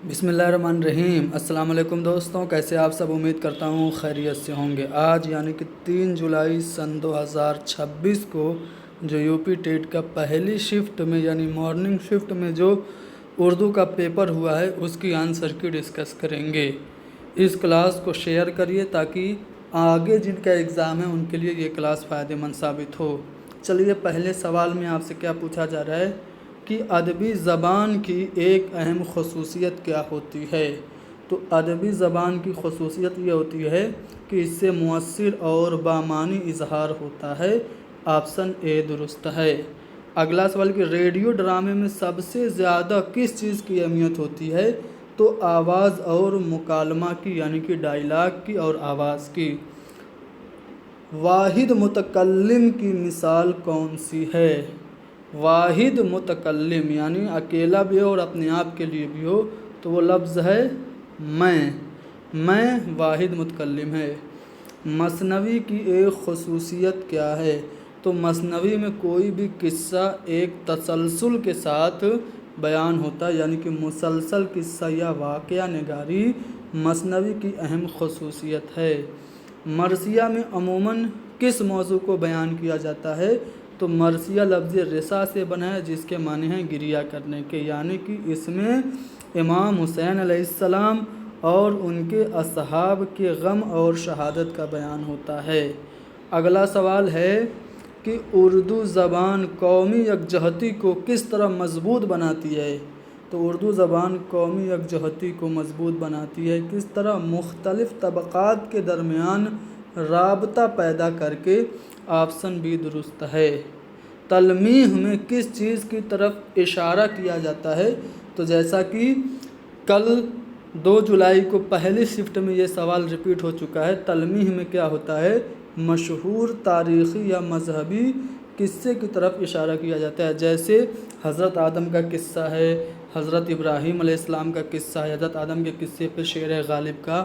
बिस्मिल्लाहिर्रहमानिर्रहीम। अस्सलाम वालेकुम दोस्तों, कैसे आप सब? उम्मीद करता हूँ खैरियत से होंगे। आज यानी कि 3 जुलाई सन 2026 को जो यूपी टेट का पहली शिफ्ट में यानी मॉर्निंग शिफ्ट में जो उर्दू का पेपर हुआ है उसकी आंसर की डिस्कस करेंगे। इस क्लास को शेयर करिए ताकि आगे जिनका एग्ज़ाम है उनके लिए ये क्लास फ़ायदेमंद साबित हो। चलिए, पहले सवाल में आपसे क्या पूछा जा रहा है कि अदबी ज़बान की एक अहम खसूसियत क्या होती है। तो अदबी ज़बान की खसूसियत ये होती है कि इससे मुअस्सिर और बामानी इजहार होता है। ऑप्शन ए दुरुस्त है। अगला सवाल कि रेडियो ड्रामे में सबसे ज़्यादा किस चीज़ की अहमियत होती है। तो आवाज़ और मुकालमा की यानी कि डायलॉग की और आवाज़ की। वाहिद मुतकल्लिम की मिसाल कौन सी है। वाहिद मुतकल्लिम यानी अकेला भी हो और अपने आप के लिए भी हो तो वो लफ्ज़ है मैं वाहिद मुतकल्लिम है। मसनवी की एक खसूसियत क्या है। तो मसनवी में कोई भी किस्सा एक तसलसल के साथ बयान होता है यानी कि मुसलसल किस्सा या वाक़या निगारी मसनवी की अहम खसूसियत है। मरसिया में अमूमन किस मौजू को बयान किया जाता है। तो मरसिया लफ्ज़ रिसा से बना है जिसके माने हैं गिरिया करने के, यानी कि इसमें इमाम हुसैन अलैहिस्सलाम और उनके असहाब के गम और शहादत का बयान होता है। अगला सवाल है कि उर्दू ज़बान कौमी यकजहती को किस तरह मजबूत बनाती है। तो उर्दू ज़बान कौमी यकजहती को मजबूत बनाती है किस तरह। मुख्तलिफ़ तबक़ात के दरमियान राबता पैदा करके। ऑप्शन बी दुरुस्त है। तलमीह में किस चीज़ की तरफ इशारा किया जाता है। तो जैसा कि कल 2 जुलाई को पहली शिफ्ट में ये सवाल रिपीट हो चुका है। तलमीह में क्या होता है, मशहूर तारीख़ी या मजहबी किस्से की तरफ इशारा किया जाता है। जैसे हज़रत आदम का किस्सा है, हज़रत इब्राहीम अलैहिस्सलाम का किस्सा है। हज़रत आदम के किस्से पे शेर गालिब का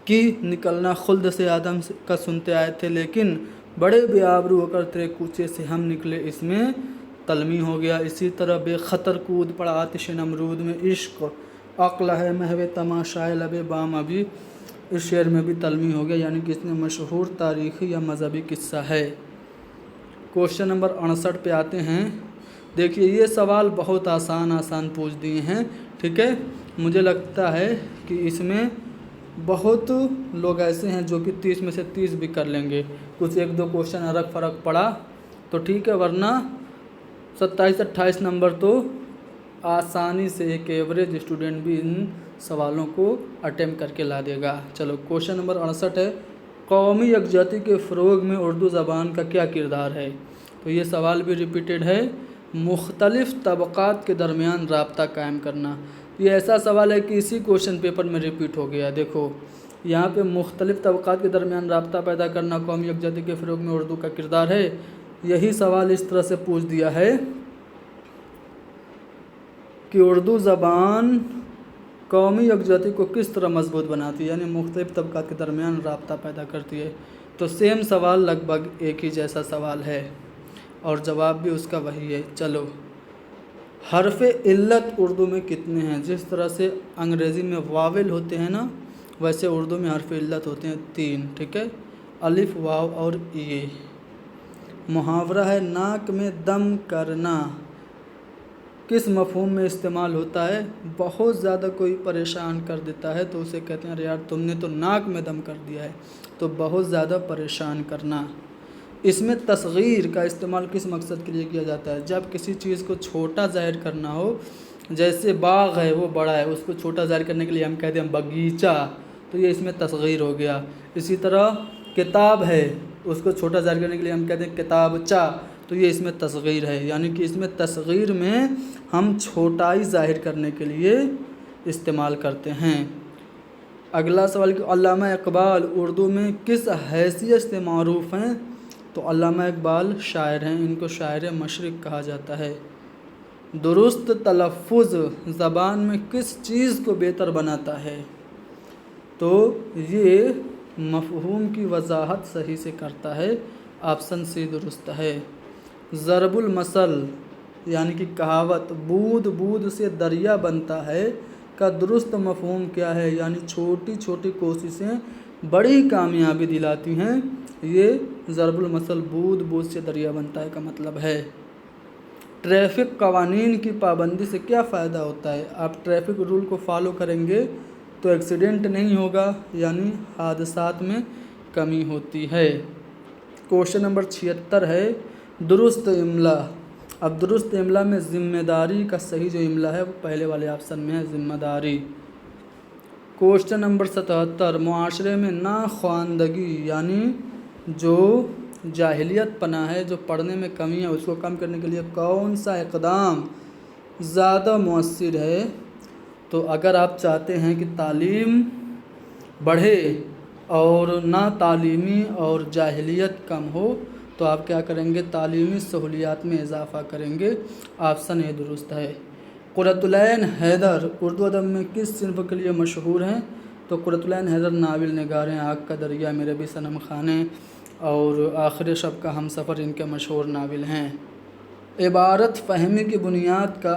कि निकलना खुल्द से आदम का सुनते आए थे लेकिन बड़े बेआबरू होकर तेरे कूचे से हम निकले, इसमें तलमी हो गया। इसी तरह बेखतर कूद पड़ा आतिश नमरूद में इश्क अक्ल है महवे तमाशाए लबे बाम अभी, इस शेर में भी तलमी हो गया यानी कि इसमें मशहूर तारीख़ी या मजहबी किस्सा है। क्वेश्चन नंबर 68 पे आते हैं। देखिए, ये सवाल बहुत आसान पूछ दिए हैं, ठीक है। मुझे लगता है कि इसमें बहुत लोग ऐसे हैं जो कि 30 में से 30 भी कर लेंगे। कुछ 1-2 क्वेश्चन अलग फ़र्क पड़ा तो ठीक है, वरना 27-28 नंबर तो आसानी से एक एवरेज स्टूडेंट भी इन सवालों को अटेम्प्ट करके ला देगा। चलो, क्वेश्चन नंबर 68 है, कौमी यकजहती के फ़रोग़ में उर्दू ज़बान का क्या किरदार है। तो ये सवाल भी रिपीटेड है। मुख्तलिफ़ तबक़ात के दरमियान राब्ता कायम करना। ये ऐसा सवाल है कि इसी क्वेश्चन पेपर में रिपीट हो गया। देखो, यहाँ पे मुख्तलिफ़ तबक़ात के दरमियान राब्ता पैदा करना कौमी यकजहती के फ़रोग़ में उर्दू का किरदार है। यही सवाल इस तरह से पूछ दिया है कि उर्दू ज़बान कौमी यकजहती को किस तरह मजबूत बनाती है, यानी मुख्तलिफ़ तबक़ात के दरमियान राब्ता पैदा करती है। तो सेम सवाल, लगभग एक ही जैसा सवाल है और जवाब भी उसका वही है। चलो, हर्फ़ इल्लत उर्दू में कितने हैं। जिस तरह से अंग्रेज़ी में वावेल होते हैं ना, वैसे उर्दू में हर्फ़ इल्लत होते हैं 3, ठीक है, अलिफ, वाव और ये। मुहावरा है नाक में दम करना, किस मफ़हूम में इस्तेमाल होता है। बहुत ज़्यादा कोई परेशान कर देता है तो उसे कहते हैं अरे यार तुमने तो नाक में दम कर दिया है, तो बहुत ज़्यादा परेशान करना। इसमें तस्गीर का इस्तेमाल किस मकसद के लिए किया जाता है। जब किसी चीज़ को छोटा ज़ाहिर करना हो, जैसे बाग है वो बड़ा है, उसको छोटा ज़ाहिर करने के लिए हम कहते हैं बगीचा, तो ये इसमें तस्गीर हो गया। इसी तरह किताब है, उसको छोटा ज़ाहिर करने के लिए हम कहते हैं किताबचा, तो ये इसमें तस्गीर है, यानी कि इसमें तस्गीर में हम छोटाई ज़ाहिर करने के लिए इस्तेमाल करते हैं। अगला सवाल कि अल्लामा इकबाल उर्दू में किस हैसियत से मारूफ़ हैं। तो अल्लामा इकबाल शायर हैं, इनको शायर मशरिक़ कहा जाता है। दुरुस्त तलफ़्फ़ुज़ ज़बान में किस चीज़ को बेहतर बनाता है। तो ये मफ़हूम की वजाहत सही से करता है। ऑप्शन सी दुरुस्त है। ज़रबुल मसल यानी कि कहावत बूँद बूँद से दरिया बनता है, का दुरुस्त मफ़हूम क्या है, यानी छोटी छोटी कोशिशें बड़ी कामयाबी दिलाती हैं। ये ज़रबुल मसल बूंद बूंद से दरिया बनता है का मतलब है। ट्रैफिक कवानीन की पाबंदी से क्या फ़ायदा होता है? आप ट्रैफिक रूल को फॉलो करेंगे तो एक्सीडेंट नहीं होगा, यानी हादसात में कमी होती है। क्वेश्चन नंबर 76 है दुरुस्त इमला। अब दुरुस्त इमला में ज़िम्मेदारी का सही जो इमला है वो पहले वाले ऑप्शन में है, ज़िम्मेदारी। क्वेश्चन नंबर 77 मुआशरे में नाख्वानदगी यानी जो जाहिलियत पना है, जो पढ़ने में कमी है, उसको कम करने के लिए कौन सा इक़दाम ज़्यादा मौसर है? तो अगर आप चाहते हैं कि तालीम बढ़े और ना तालीमी और जाहिलियत कम हो तो आप क्या करेंगे? तालीमी सहूलियात में इजाफ़ा करेंगे। ऑप्शन ए दुरुस्त है। क़ुर्रतुल-ऐन हैदर उर्दू अदब में किस सिन्फ़ के लिए मशहूर हैं? तो क़ुर्रतुल-ऐन हैदर नाविल निगार हैं, आग का दरिया, मेरे भी सनम खाने और आखिर शब का हमसफ़र इनके मशहूर नाविल हैं। इबारत फ़हमी की बुनियाद का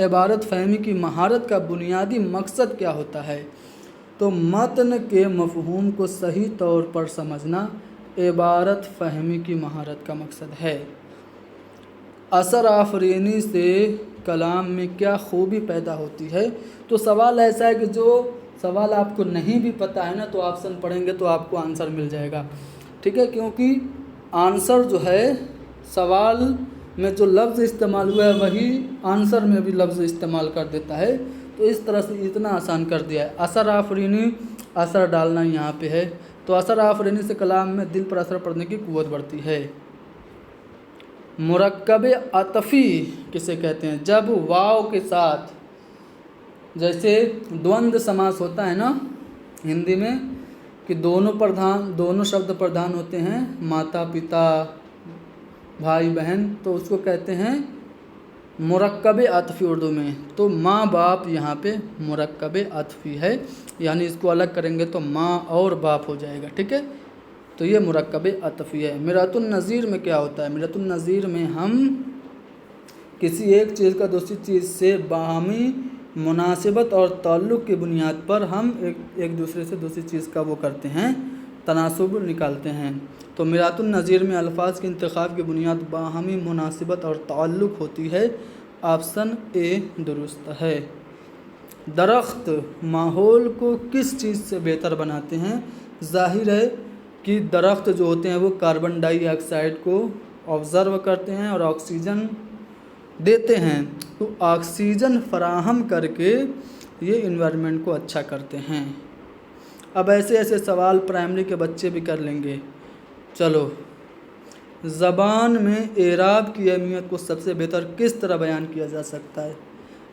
इबारत फ़हमी की महारत का बुनियादी मकसद क्या होता है? तो मतन के मफ़हूम को सही तौर पर समझना इबारत फ़हमी की महारत का मकसद है। असर आफरीनी से कलाम में क्या खूबी पैदा होती है? तो सवाल ऐसा है कि जो सवाल आपको नहीं भी पता है ना तो ऑप्शन पढ़ेंगे तो आपको आंसर मिल जाएगा, ठीक है, क्योंकि आंसर जो है सवाल में जो लफ्ज़ इस्तेमाल हुआ है वही आंसर में भी लफ्ज़ इस्तेमाल कर देता है। तो इस तरह से इतना आसान कर दिया है। असर आफरीनी, असर डालना यहाँ पे है, तो असर आफरीनी से कलाम में दिल पर असर पड़ने की क़ुव्वत बढ़ती है। मुरक्कब अतफ़ी किसे कहते हैं? जब वाव के साथ जैसे द्वंद्व समास होता है ना हिंदी में कि दोनों शब्द प्रधान होते हैं, माता पिता भाई बहन, तो उसको कहते हैं मुरक्कब अतफ़ी उर्दू में। तो माँ बाप यहाँ पे मुरक्कब अतफ़ी है, यानी इसको अलग करेंगे तो माँ और बाप हो जाएगा, ठीक है। तो ये मुरक्कब अतफ़ी है। मिरातुन नज़ीर में क्या होता है? मिरातुन नज़ीर में हम किसी एक चीज़ का दूसरी चीज़ से बाहमी मुनासिबत और ताल्लुक़ की बुनियाद पर हम एक दूसरे से दूसरी चीज़ का वो करते हैं, तनासुब निकालते हैं। तो मिरातुन नज़ीर में अल्फाज के इंतखाब की बुनियाद बाहमी मुनासिबत और ताल्लुक़ होती है। ऑप्शन ए दुरुस्त है। दरख्त माहौल को किस चीज़ से बेहतर बनाते हैं? ज़ाहिर है कि दरख्त जो होते हैं वो कार्बन डाइऑक्साइड को ऑब्ज़र्व करते हैं और ऑक्सीजन देते हैं, तो ऑक्सीजन फराहम करके ये इन्वायरमेंट को अच्छा करते हैं। अब ऐसे ऐसे सवाल प्राइमरी के बच्चे भी कर लेंगे। चलो, ज़बान में एराब की अहमियत को सबसे बेहतर किस तरह बयान किया जा सकता है?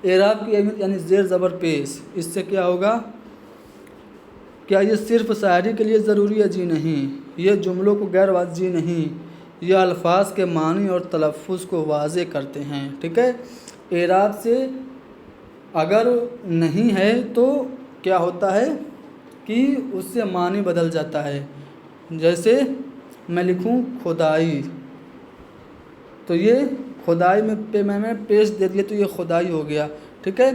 एराब की अहमियत यानी ज़ेर ज़बर पेश, इससे क्या होगा? क्या ये सिर्फ़ शायरी के लिए ज़रूरी है? जी नहीं। ये जुमलों को गैर वाज़ जी नहीं, ये अल्फाज के मानी और तलफ़्फ़ुज़ को वाज़े करते हैं, ठीक है। एराब से अगर नहीं है तो क्या होता है कि उससे मानी बदल जाता है। जैसे मैं लिखूं खुदाई, तो ये खुदाई में मैंने पेश दे दिया तो ये खुदाई हो गया, ठीक है।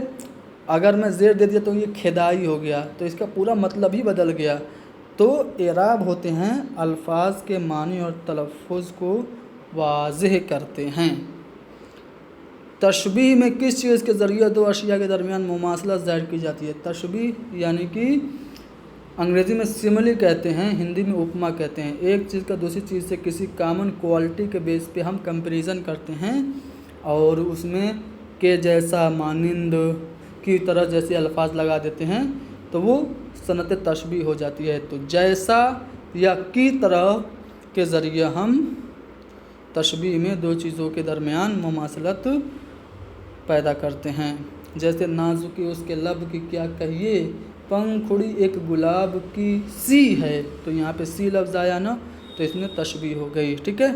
अगर मैं ज़ेर दे दिया तो ये खिदाई हो गया, तो इसका पूरा मतलब ही बदल गया। तो एराब होते हैं अल्फाज के मानी और तलफ़्फ़ुज़ को वाज़ेह करते हैं। तशबीह में किस चीज़ के ज़रिए दो अशिया के दरमियान मुमासलत ज़ाहिर की जाती है? तशबीह यानी कि अंग्रेज़ी में सिमिली कहते हैं, हिंदी में उपमा कहते हैं। एक चीज़ का दूसरी चीज़ से किसी कॉमन क्वालिटी के बेस पे हम कंपैरिजन करते हैं और उसमें के जैसा, मानिंद की तरह जैसे अल्फाज लगा देते हैं तो वो सनत तशबीह हो जाती है। तो जैसा या की तरह के ज़रिए हम तशबीह में दो चीज़ों के दरमियान मुमासलत पैदा करते हैं। जैसे नाजुकी उसके लब की क्या कहिए, पंखुड़ी एक गुलाब की सी है, तो यहाँ पे सी लफ्ज़ आया ना, तो इसमें तशबीह हो गई, ठीक है।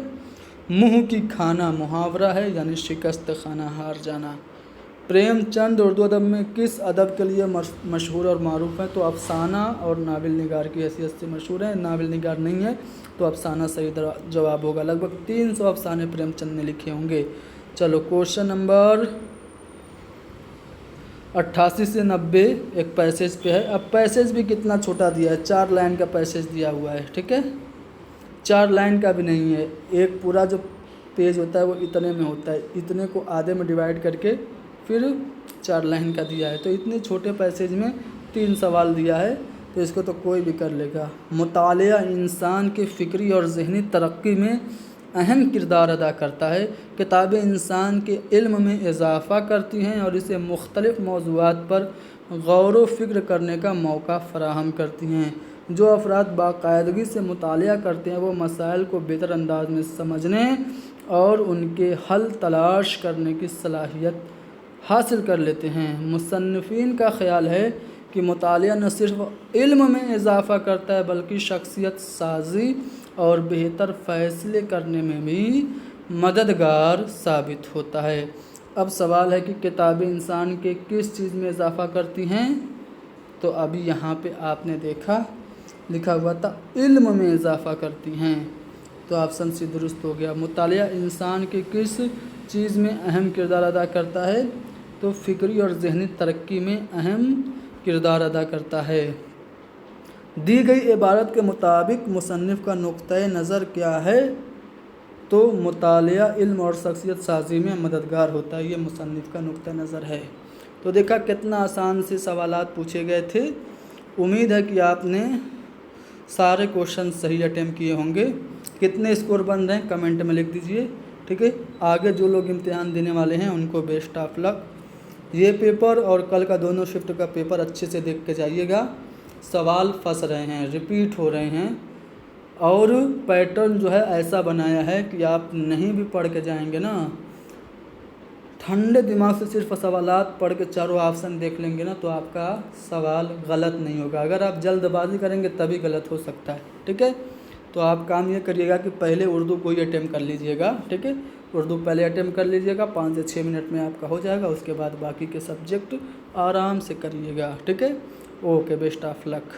मुँह की खाना मुहावरा है, यानी शिकस्त खाना, हार जाना। प्रेमचंद उर्दू अदब में किस अदब के लिए मशहूर और मारूफ़ है? तो अफसाना और नाविल निगार की हैसियत से मशहूर है। नाविल निगार नहीं है तो अफसाना सही जवाब होगा। लगभग 300 अफसाने प्रेमचंद ने लिखे होंगे। चलो, क्वेश्चन नंबर 88 से 90 एक पैसेज पे है। अब पैसेज भी कितना छोटा दिया है, 4 लाइन का पैसेज दिया हुआ है, ठीक है, 4 लाइन का भी नहीं है। एक पूरा जो पेज होता है वो इतने में होता है, इतने को आधे में डिवाइड करके फिर 4 लाइन का दिया है। तो इतने छोटे पैसेज में 3 सवाल दिया है, तो इसको तो कोई भी कर लेगा। मुतालिया इंसान की फ़िक्री और ज़हनी तरक्की में अहम किरदार अदा करता है। किताबें इंसान के इल्म में इजाफ़ा करती हैं और इसे मुख्तलिफ़ मौज़ूआत पर गौर व फ़िक्र करने का मौका फ़राहम करती हैं। जो अफराद बाकायदगी से मुतालिया करते हैं वो मसाइल को बेहतर अंदाज में समझने और उनके हल तलाश करने की सलाहियत हासिल कर लेते हैं। मुसन्निफ़ीन का ख़याल है कि मुतालिया न सिर्फ इल्म में इजाफ़ा करता है बल्कि शख्सियत साजी और बेहतर फ़ैसले करने में भी मददगार साबित होता है। अब सवाल है कि किताबें इंसान के किस चीज़ में इजाफ़ा करती हैं, तो अभी यहाँ पे आपने देखा लिखा हुआ था इल्म में इजाफ़ा करती हैं, तो ऑप्शन सी दुरुस्त हो गया। मुतालिया इंसान के किस चीज़ में अहम किरदार अदा करता है, तो फ़िक्री और ज़हनी तरक्की में अहम किरदार अदा करता है। दी गई इबारत के मुताबिक मुसन्निफ़ का नुक्ता नज़र क्या है, तो मुतालिया इल्म और शख्सियत साजी में मददगार होता है, ये मुसन्निफ़ का नुक्ता नज़र है। तो देखा कितना आसान से सवालात पूछे गए थे। उम्मीद है कि आपने सारे क्वेश्चन सही अटेम्प्ट किए होंगे। कितने स्कोर बन रहे हैं कमेंट में लिख दीजिए, ठीक है। आगे जो लोग इम्तिहान देने वाले हैं उनको बेस्ट ऑफ लक। ये पेपर और कल का दोनों शिफ्ट का पेपर अच्छे से देख के जाइएगा। सवाल फंस रहे हैं, रिपीट हो रहे हैं, और पैटर्न जो है ऐसा बनाया है कि आप नहीं भी पढ़ के जाएंगे ना, ठंडे दिमाग से सिर्फ सवालात पढ़ के चारों ऑप्शन देख लेंगे ना, तो आपका सवाल गलत नहीं होगा। अगर आप जल्दबाजी करेंगे तभी गलत हो सकता है, ठीक है। तो आप काम ये करिएगा कि पहले उर्दू को ही अटेम्प्ट कर लीजिएगा, ठीक है। उर्दू पहले अटेम्प्ट कर लीजिएगा, 5 से 6 मिनट में आपका हो जाएगा। उसके बाद बाकी के सब्जेक्ट आराम से करिएगा, ठीक है। Okay, best of luck.